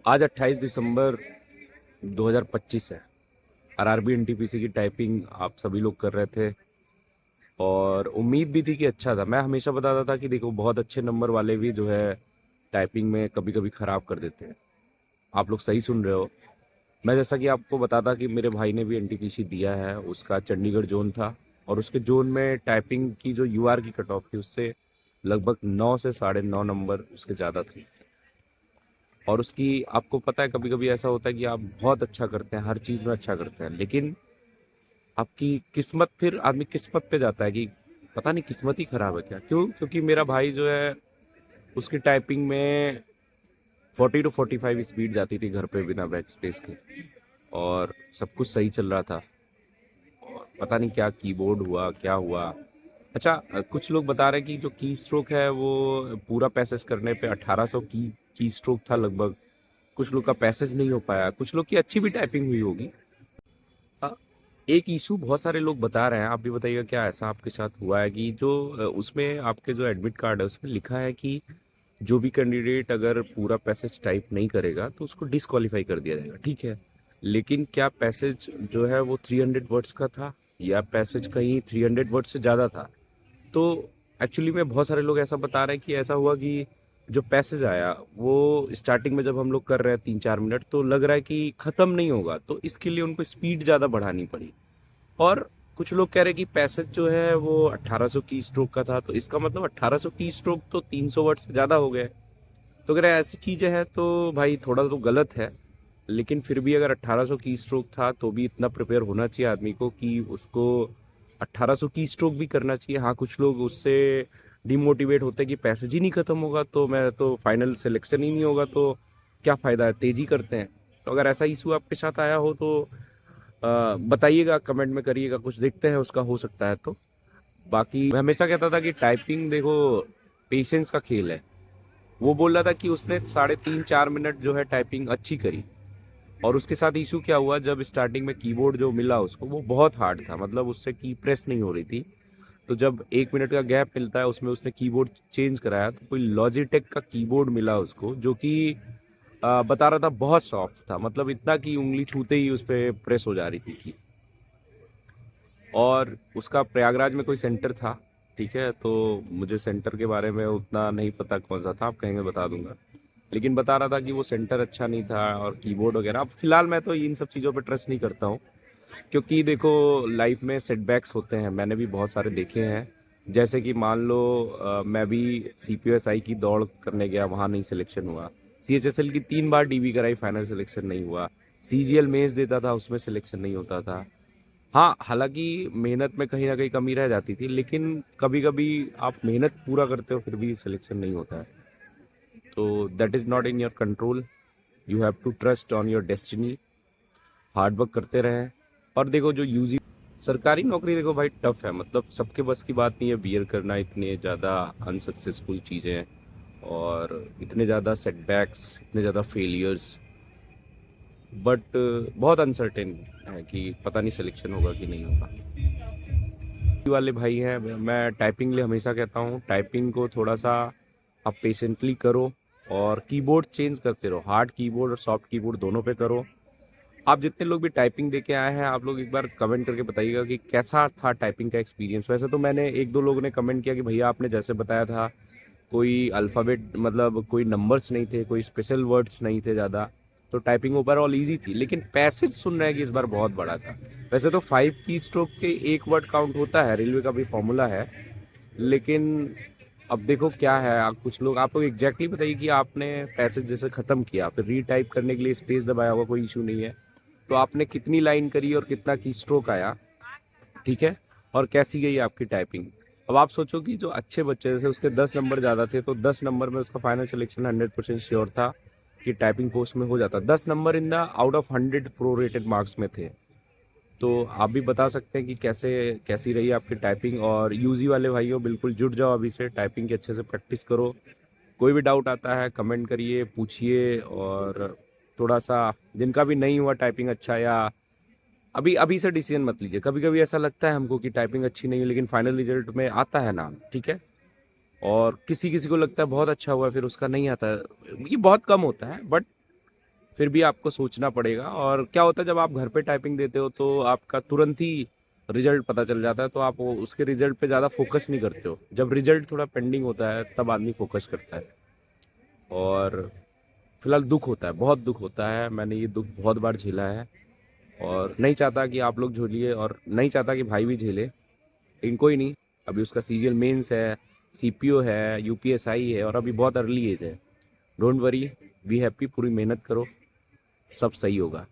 आज 28 दिसंबर 2025 है। RRB NTPC की टाइपिंग आप सभी लोग कर रहे थे और उम्मीद भी थी कि अच्छा था। मैं हमेशा बताता था कि देखो बहुत अच्छे नंबर वाले भी जो है टाइपिंग में कभी कभी खराब कर देते हैं। आप लोग सही सुन रहे हो। मैं जैसा कि आपको बताता कि मेरे भाई ने भी एनटीपीसी दिया है, उसका चंडीगढ़ जोन था और उसके जोन में टाइपिंग की जो यूआर की कट ऑफ थी उससे लगभग 9 से 9.5 नंबर उसके ज़्यादा थे। और उसकी आपको पता है कभी कभी ऐसा होता है कि आप बहुत अच्छा करते हैं, हर चीज़ में अच्छा करते हैं, लेकिन आपकी किस्मत, फिर आदमी किस्मत पे जाता है कि पता नहीं किस्मत ही खराब है क्या। क्यों? क्योंकि मेरा भाई जो है उसकी टाइपिंग में 40 to 45 स्पीड जाती थी घर पे बिना बैक स्पेस के, और सब कुछ सही चल रहा था। और पता नहीं क्या कीबोर्ड हुआ, क्या हुआ। अच्छा, कुछ लोग बता रहे हैं कि जो की स्ट्रोक है वो पूरा पैसेज करने पे 1800 की स्ट्रोक था लगभग। कुछ लोग का पैसेज नहीं हो पाया, कुछ लोग की अच्छी भी टाइपिंग हुई होगी। अ, एक इशू बहुत सारे लोग बता रहे हैं, आप भी बताइएगा क्या ऐसा आपके साथ हुआ है कि जो उसमें आपके जो एडमिट कार्ड है उसमें लिखा है कि जो भी कैंडिडेट अगर पूरा पैसेज टाइप नहीं करेगा तो उसको डिसक्वालीफाई कर दिया जाएगा, ठीक है। लेकिन क्या पैसेज जो है वो 300 वर्ड्स का था या पैसेज कहीं 300 वर्ड से ज़्यादा था? तो एक्चुअली में बहुत सारे लोग ऐसा बता रहे हैं कि ऐसा हुआ कि जो पैसेज आया वो स्टार्टिंग में जब हम लोग कर रहे हैं 3-4 मिनट तो लग रहा है कि ख़त्म नहीं होगा, तो इसके लिए उनको स्पीड ज़्यादा बढ़ानी पड़ी। और कुछ लोग कह रहे हैं कि पैसेज जो है वो 1800 की स्ट्रोक का था, तो इसका मतलब 1800 की स्ट्रोक तो 300 वर्ड से ज़्यादा हो गए। तो अगर ऐसी चीज़ें हैं तो भाई थोड़ा तो गलत है। लेकिन फिर भी अगर 1800 की स्ट्रोक था तो भी इतना प्रिपेयर होना चाहिए आदमी को कि उसको 1800 की स्ट्रोक भी करना चाहिए। हाँ, कुछ लोग उससे डिमोटिवेट होते हैं कि पैसेज ही नहीं खत्म होगा तो मैं तो फाइनल सिलेक्शन ही नहीं होगा तो क्या फ़ायदा है, तेजी करते हैं। तो अगर ऐसा इशू आपके साथ आया हो तो बताइएगा, कमेंट में करिएगा, कुछ देखते हैं उसका हो सकता है तो। बाकी मैं हमेशा कहता था कि टाइपिंग देखो पेशेंस का खेल है। वो बोल रहा था कि उसने 3.5-4 मिनट जो है टाइपिंग अच्छी करी, और उसके साथ इशू क्या हुआ, जब स्टार्टिंग में कीबोर्ड जो मिला उसको वो बहुत हार्ड था, मतलब उससे की प्रेस नहीं हो रही थी। तो जब 1 मिनट का गैप मिलता है उसमें उसने कीबोर्ड चेंज कराया तो कोई लॉजिटेक का कीबोर्ड मिला उसको, जो कि बता रहा था बहुत सॉफ्ट था, मतलब इतना कि उंगली छूते ही उस पर प्रेस हो जा रही थी की। और उसका प्रयागराज में कोई सेंटर था, ठीक है। तो मुझे सेंटर के बारे में उतना नहीं पता कौन सा था, आप कहेंगे बता दूंगा। लेकिन बता रहा था कि वो सेंटर अच्छा नहीं था और कीबोर्ड वगैरह। अब फिलहाल मैं तो इन सब चीज़ों पे ट्रस्ट नहीं करता हूँ, क्योंकि देखो लाइफ में सेटबैक्स होते हैं, मैंने भी बहुत सारे देखे हैं। जैसे कि मान लो मैं भी CPSI की दौड़ करने गया, वहाँ नहीं सिलेक्शन हुआ। CHSL की 3 बार DV कराई, फाइनल सिलेक्शन नहीं हुआ। CGL मेंस देता था, उसमें सिलेक्शन नहीं होता था। हाँ, हालांकि मेहनत में कहीं ना कहीं कमी रह जाती थी, लेकिन कभी कभी आप मेहनत पूरा करते हो फिर भी सिलेक्शन नहीं होता है। तो that is not in your control. You have to trust on your destiny. Hard work करते रहें। और देखो जो यूजी सरकारी नौकरी, देखो भाई टफ है, मतलब सबके बस की बात नहीं है बियर करना इतने ज़्यादा अनसक्सेसफुल चीज़ें, और इतने ज़्यादा सेटबैक्स, इतने ज़्यादा फेलियर्स। बट बहुत अनसर्टेन है कि पता नहीं सिलेक्शन होगा कि नहीं होगा। वाले भाई हैं, मैं टाइपिंग लिए हमेशा कहता हूँ टाइपिंग को थोड़ा सा आप पेशेंटली करो, और कीबोर्ड चेंज करते रहो, हार्ड कीबोर्ड और सॉफ्ट कीबोर्ड दोनों पे करो। आप जितने लोग भी टाइपिंग देके आए हैं, आप लोग एक बार कमेंट करके बताइएगा कि कैसा था टाइपिंग का एक्सपीरियंस। वैसे तो मैंने एक दो लोगों ने कमेंट किया कि भैया आपने जैसे बताया था कोई अल्फ़ाबेट, मतलब कोई नंबर्स नहीं थे, कोई स्पेशल वर्ड्स नहीं थे ज़्यादा, तो टाइपिंग ओवरऑल ईजी थी। लेकिन पैसेज सुन रहे हैं कि इस बार बहुत बड़ा था। वैसे तो 5 की स्ट्रोक के एक वर्ड काउंट होता है, रेलवे का भी फॉर्मूला है। लेकिन अब देखो क्या है, आप लोग एग्जैक्टली बताइए कि आपने पैसेज जैसे ख़त्म किया फिर रीटाइप करने के लिए स्पेस दबाया होगा, कोई इशू नहीं है। तो आपने कितनी लाइन करी और कितना की स्ट्रोक आया, ठीक है, और कैसी गई आपकी टाइपिंग। अब आप सोचो कि जो अच्छे बच्चे, जैसे उसके 10 नंबर ज़्यादा थे तो 10 नंबर में उसका फाइनल सिलेक्शन 100% श्योर था कि टाइपिंग पोस्ट में हो जाता। 10 number in the out of 100 pro rated marks में थे। तो आप भी बता सकते हैं कि कैसे कैसी रही आपकी टाइपिंग। और यूजी वाले भाइयों बिल्कुल जुट जाओ अभी से, टाइपिंग की अच्छे से प्रैक्टिस करो। कोई भी डाउट आता है कमेंट करिए, पूछिए। और थोड़ा सा जिनका भी नहीं हुआ टाइपिंग अच्छा, या अभी अभी से डिसीजन मत लीजिए। कभी कभी ऐसा लगता है हमको कि टाइपिंग अच्छी नहीं है, लेकिन फाइनल रिजल्ट में आता है नाम, ठीक है। और किसी किसी को लगता है बहुत अच्छा हुआ है, फिर उसका नहीं आता है, ये बहुत कम होता है। बट फिर भी आपको सोचना पड़ेगा। और क्या होता है जब आप घर पे टाइपिंग देते हो तो आपका तुरंत ही रिजल्ट पता चल जाता है, तो आप उसके रिजल्ट पे ज़्यादा फोकस नहीं करते हो। जब रिजल्ट थोड़ा पेंडिंग होता है तब आदमी फोकस करता है। और फिलहाल दुख होता है, बहुत दुख होता है, मैंने ये दुख बहुत बार झेला है और नहीं चाहता कि आप लोग झेलिए और नहीं चाहता कि भाई भी झेले। लेकिन कोई नहीं, अभी उसका सीजीएल मेंस है, सीपीओ है, यूपीएसआई है और अभी बहुत अर्ली एज है। डोंट वरी, बी हैप्पी, पूरी मेहनत करो, सब सही होगा।